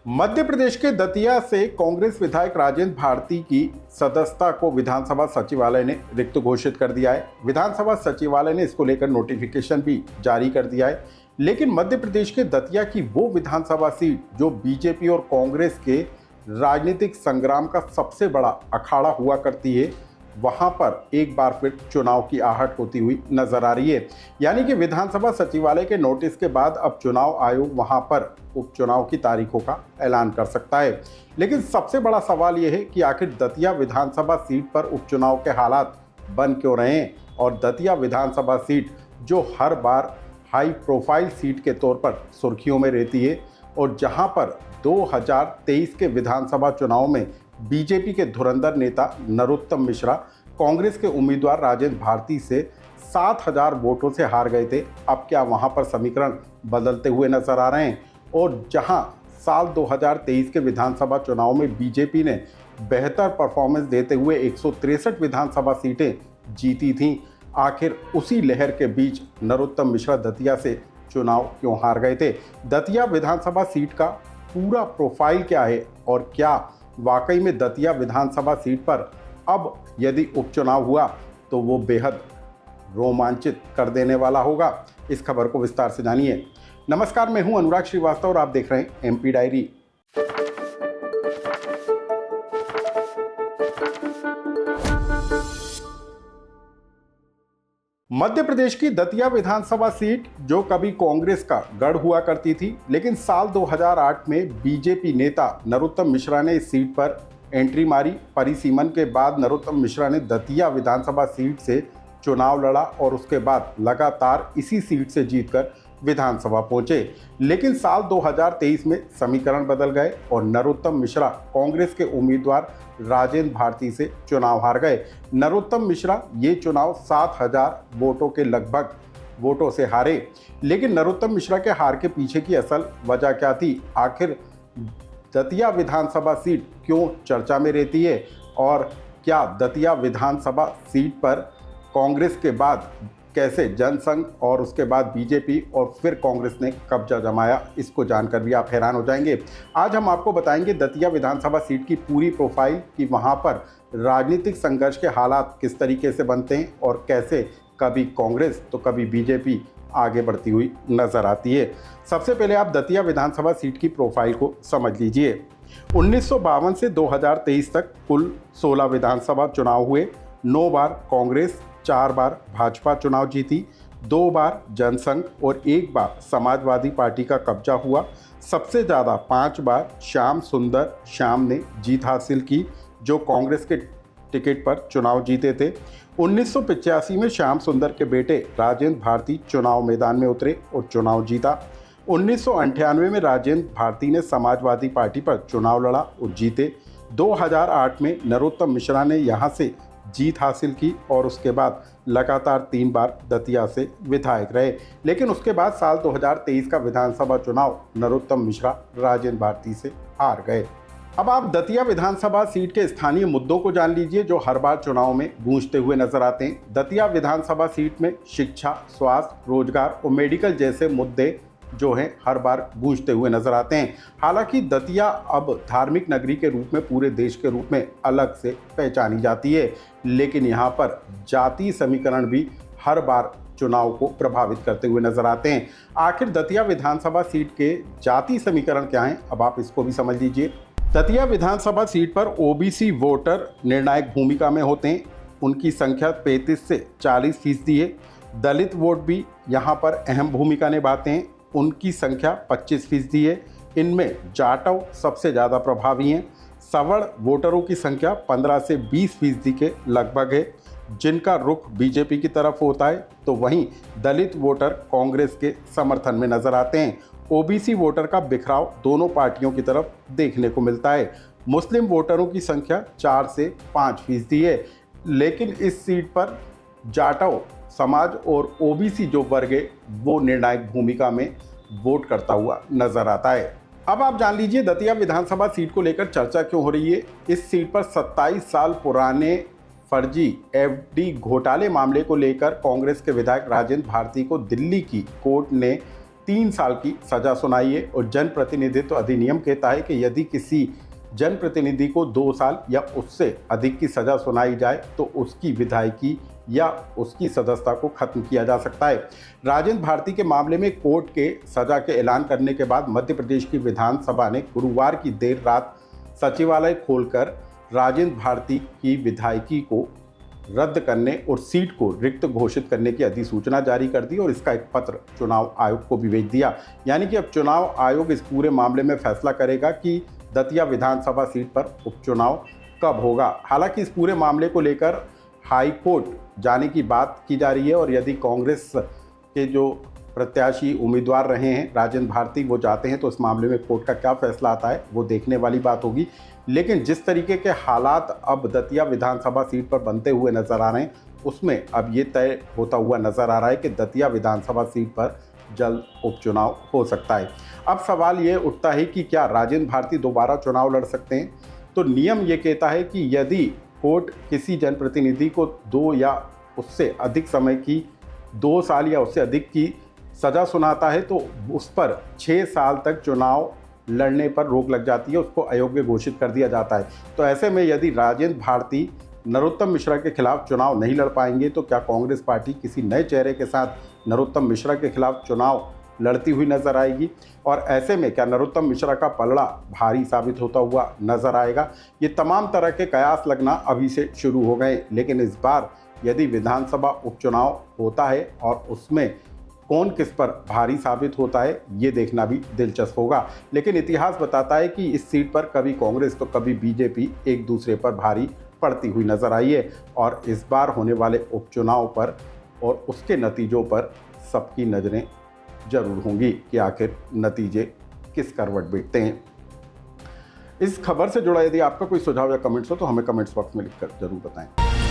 मध्य प्रदेश के दतिया से कांग्रेस विधायक राजेंद्र भारती की सदस्यता को विधानसभा सचिवालय ने रिक्त घोषित कर दिया है। विधानसभा सचिवालय ने इसको लेकर नोटिफिकेशन भी जारी कर दिया है। लेकिन मध्य प्रदेश के दतिया की वो विधानसभा सीट जो बीजेपी और कांग्रेस के राजनीतिक संग्राम का सबसे बड़ा अखाड़ा हुआ करती है, वहां पर एक बार फिर चुनाव की आहट होती हुई नजर आ रही है। यानी कि विधानसभा सचिवालय के नोटिस के बाद अब चुनाव आयोग वहां पर उपचुनाव की तारीखों का ऐलान कर सकता है। लेकिन सबसे बड़ा सवाल यह है कि आखिर दतिया विधानसभा सीट पर उपचुनाव के हालात बन क्यों रहे हैं, और दतिया विधानसभा सीट जो हर बार हाई प्रोफाइल सीट के तौर पर सुर्खियों में रहती है, और जहां पर 2023 के विधानसभा चुनाव में बीजेपी के धुरंधर नेता नरोत्तम मिश्रा कांग्रेस के उम्मीदवार राजेंद्र भारती से 7,000 वोटों से हार गए थे। अब क्या वहां पर समीकरण बदलते हुए नजर आ रहे हैं? और जहां साल 2023 के विधानसभा चुनाव में बीजेपी ने बेहतर परफॉर्मेंस देते हुए 163 विधानसभा सीटें जीती थीं, आखिर उसी लहर के बीच नरोत्तम मिश्रा दतिया से चुनाव क्यों हार गए थे? दतिया विधानसभा सीट का पूरा प्रोफाइल क्या है, और क्या वाकई में दतिया विधानसभा सीट पर अब यदि उपचुनाव हुआ तो वो बेहद रोमांचित कर देने वाला होगा? इस खबर को विस्तार से जानिए। नमस्कार, मैं हूं अनुराग श्रीवास्तव और आप देख रहे हैं एमपी डायरी। मध्य प्रदेश की दतिया विधानसभा सीट जो कभी कांग्रेस का गढ़ हुआ करती थी, लेकिन साल 2008 में बीजेपी नेता नरोत्तम मिश्रा ने इस सीट पर एंट्री मारी। परिसीमन के बाद नरोत्तम मिश्रा ने दतिया विधानसभा सीट से चुनाव लड़ा और उसके बाद लगातार इसी सीट से जीतकर विधानसभा पहुंचे। लेकिन साल 2023 में समीकरण बदल गए और नरोत्तम मिश्रा कांग्रेस के उम्मीदवार राजेंद्र भारती से चुनाव हार गए। नरोत्तम मिश्रा ये चुनाव 7,000 वोटों के लगभग वोटों से हारे। लेकिन नरोत्तम मिश्रा के हार के पीछे की असल वजह क्या थी? आखिर दतिया विधानसभा सीट क्यों चर्चा में रहती है, और क्या दतिया विधानसभा सीट पर कांग्रेस के बाद कैसे जनसंघ और उसके बाद बीजेपी और फिर कांग्रेस ने कब्जा जमाया, इसको जानकर भी आप हैरान हो जाएंगे। आज हम आपको बताएंगे दतिया विधानसभा सीट की पूरी प्रोफाइल कि वहां पर राजनीतिक संघर्ष के हालात किस तरीके से बनते हैं और कैसे कभी कांग्रेस तो कभी बीजेपी आगे बढ़ती हुई नजर आती है। सबसे पहले आप दतिया विधानसभा सीट की प्रोफाइल को समझ लीजिए। 1952 से 2023 तक कुल 16 विधानसभा चुनाव हुए। 9 बार कांग्रेस, 4 बार भाजपा चुनाव जीती, 2 बार जनसंघ और 1 बार समाजवादी पार्टी का कब्जा हुआ। सबसे ज़्यादा 5 बार श्याम सुंदर श्याम ने जीत हासिल की, जो कांग्रेस के टिकट पर चुनाव जीते थे। 1985 में श्याम सुंदर के बेटे राजेंद्र भारती चुनाव मैदान में उतरे और चुनाव जीता। 1998 में राजेंद्र भारती ने समाजवादी पार्टी पर चुनाव लड़ा और जीते। 2008 में नरोत्तम मिश्रा ने यहाँ से जीत हासिल की और उसके बाद लगातार 3 बार दतिया से विधायक रहे। लेकिन उसके बाद साल 2023 का विधानसभा चुनाव नरोत्तम मिश्रा राजेंद्र भारती से हार गए। अब आप दतिया विधानसभा सीट के स्थानीय मुद्दों को जान लीजिए जो हर बार चुनाव में गूंजते हुए नजर आते हैं। दतिया विधानसभा सीट में शिक्षा, स्वास्थ्य, रोजगार और मेडिकल जैसे मुद्दे जो हैं हर बार गूंजते हुए नजर आते हैं। हालांकि दतिया अब धार्मिक नगरी के रूप में पूरे देश के रूप में अलग से पहचानी जाती है, लेकिन यहाँ पर जातीय समीकरण भी हर बार चुनाव को प्रभावित करते हुए नजर आते हैं। आखिर दतिया विधानसभा सीट के जातीय समीकरण क्या हैं, अब आप इसको भी समझ लीजिए। दतिया विधानसभा सीट पर ओबीसी वोटर निर्णायक भूमिका में होते हैं। उनकी संख्या 35 से 40% है। दलित वोट भी यहाँ पर अहम भूमिका निभाते हैं, उनकी संख्या 25% है। इनमें जाटव सबसे ज़्यादा प्रभावी हैं। सवर्ण वोटरों की संख्या 15 से 20% के लगभग है, जिनका रुख बीजेपी की तरफ होता है, तो वहीं दलित वोटर कांग्रेस के समर्थन में नजर आते हैं। ओबीसी वोटर का बिखराव दोनों पार्टियों की तरफ देखने को मिलता है। मुस्लिम वोटरों की संख्या 4 से 5% है, लेकिन इस सीट पर जाटव समाज और ओबीसी जो वर्ग है वो निर्णायक भूमिका में वोट करता हुआ नजर आता है। अब आप जान लीजिए दतिया विधानसभा सीट को लेकर चर्चा क्यों हो रही है। इस सीट पर 27 साल पुराने फर्जी एफडी घोटाले मामले को लेकर कांग्रेस के विधायक राजेंद्र भारती को दिल्ली की कोर्ट ने 3 साल की सजा सुनाई है। और जनप्रतिनिधित्व अधिनियम कहता है कि यदि किसी जनप्रतिनिधि को 2 साल या उससे अधिक की सजा सुनाई जाए तो उसकी विधायकी या उसकी सदस्यता को खत्म किया जा सकता है। राजेंद्र भारती के मामले में कोर्ट के सजा के ऐलान करने के बाद मध्य प्रदेश की विधानसभा ने गुरुवार की देर रात सचिवालय खोलकर राजेंद्र भारती की विधायकी को रद्द करने और सीट को रिक्त घोषित करने की अधिसूचना जारी कर दी और इसका एक पत्र चुनाव आयोग को भी भेज दिया। यानी कि अब चुनाव आयोग इस पूरे मामले में फैसला करेगा कि दतिया विधानसभा सीट पर उपचुनाव कब होगा। हालांकि इस पूरे मामले को लेकर हाई कोर्ट जाने की बात की जा रही है और यदि कांग्रेस के जो प्रत्याशी उम्मीदवार रहे हैं राजेंद्र भारती वो जाते हैं तो इस मामले में कोर्ट का क्या फैसला आता है वो देखने वाली बात होगी। लेकिन जिस तरीके के हालात अब दतिया विधानसभा सीट पर बनते हुए नजर आ रहे हैं उसमें अब ये तय होता हुआ नजर आ रहा है कि दतिया विधानसभा सीट पर जल्द उपचुनाव हो सकता है। अब सवाल ये उठता है कि क्या राजेंद्र भारती दोबारा चुनाव लड़ सकते हैं। तो नियम ये कहता है कि यदि कोर्ट किसी जनप्रतिनिधि को 2 या उससे अधिक समय की 2 साल या उससे अधिक की सज़ा सुनाता है तो उस पर 6 साल तक चुनाव लड़ने पर रोक लग जाती है, उसको अयोग्य घोषित कर दिया जाता है। तो ऐसे में यदि राजेंद्र भारती नरोत्तम मिश्रा के खिलाफ चुनाव नहीं लड़ पाएंगे तो क्या कांग्रेस पार्टी किसी नए चेहरे के साथ नरोत्तम मिश्रा के खिलाफ चुनाव लड़ती हुई नजर आएगी। और ऐसे में क्या नरोत्तम मिश्रा का पलड़ा भारी साबित होता हुआ नजर आएगा। ये तमाम तरह के कयास लगना अभी से शुरू हो गए, लेकिन इस बार यदि विधानसभा उपचुनाव होता है और उसमें कौन किस पर भारी साबित होता है ये देखना भी दिलचस्प होगा। लेकिन इतिहास बताता है कि इस सीट पर कभी कांग्रेस तो कभी बीजेपी एक दूसरे पर भारी पड़ती हुई नजर आई है और इस बार होने वाले उपचुनाव पर और उसके नतीजों पर सबकी नज़रें जरूर होंगी कि आखिर नतीजे किस करवट बैठते हैं। इस खबर से जुड़ा यदि आपका कोई सुझाव या कमेंट्स हो तो हमें कमेंट्स बॉक्स में लिखकर जरूर बताएं।